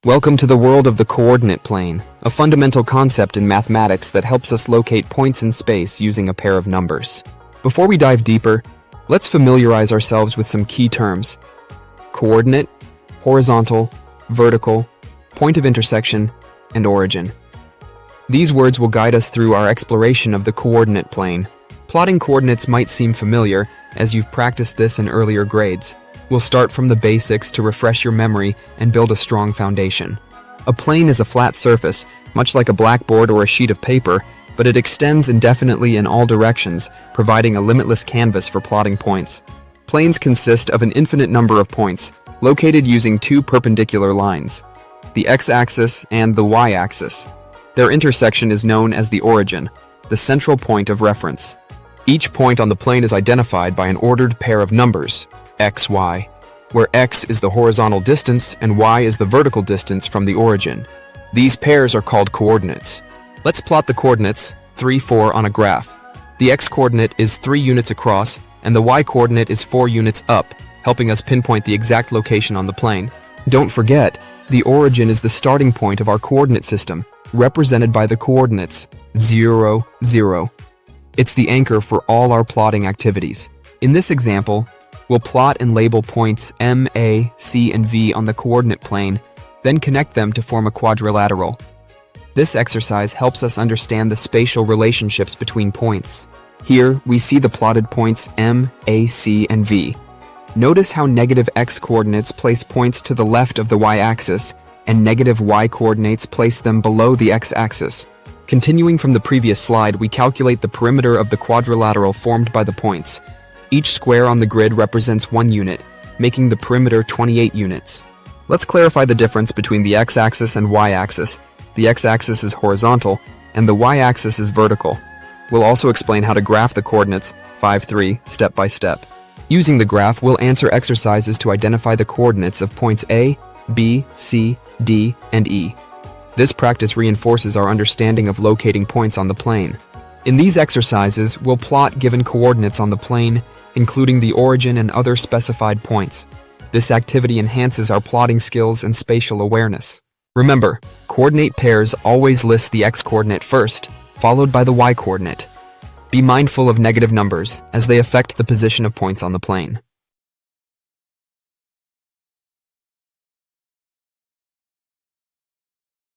Welcome to the world of the coordinate plane, a fundamental concept in mathematics that helps us locate points in space using a pair of numbers. Before we dive deeper, let's familiarize ourselves with some key terms: coordinate, horizontal, vertical, point of intersection, and origin. These words will guide us through our exploration of the coordinate plane. Plotting coordinates might seem familiar, as you've practiced this in earlier grades. We'll start from the basics to refresh your memory and build a strong foundation. A plane is a flat surface, much like a blackboard or a sheet of paper, but it extends indefinitely in all directions, providing a limitless canvas for plotting points. Planes consist of an infinite number of points, located using two perpendicular lines, the x-axis and the y-axis. Their intersection is known as the origin, the central point of reference. Each point on the plane is identified by an ordered pair of numbers, x, y, where x is the horizontal distance and y is the vertical distance from the origin. These pairs are called coordinates. Let's plot the coordinates, 3, 4, on a graph. The x-coordinate is 3 units across, and the y-coordinate is 4 units up, helping us pinpoint the exact location on the plane. Don't forget, the origin is the starting point of our coordinate system, represented by the coordinates 0, 0. It's the anchor for all our plotting activities. In this example, we'll plot and label points M, A, C, and V on the coordinate plane, then connect them to form a quadrilateral. This exercise helps us understand the spatial relationships between points. Here, we see the plotted points M, A, C, and V. Notice how negative x-coordinates place points to the left of the y-axis, and negative y-coordinates place them below the x-axis. Continuing from the previous slide, we calculate the perimeter of the quadrilateral formed by the points. Each square on the grid represents 1 unit, making the perimeter 28 units. Let's clarify the difference between the x-axis and y-axis. The x-axis is horizontal, and the y-axis is vertical. We'll also explain how to graph the coordinates 5, 3, step by step. Using the graph, we'll answer exercises to identify the coordinates of points A, B, C, D, and E. This practice reinforces our understanding of locating points on the plane. In these exercises, we'll plot given coordinates on the plane, including the origin and other specified points. This activity enhances our plotting skills and spatial awareness. Remember, coordinate pairs always list the x-coordinate first, followed by the y-coordinate. Be mindful of negative numbers, as they affect the position of points on the plane.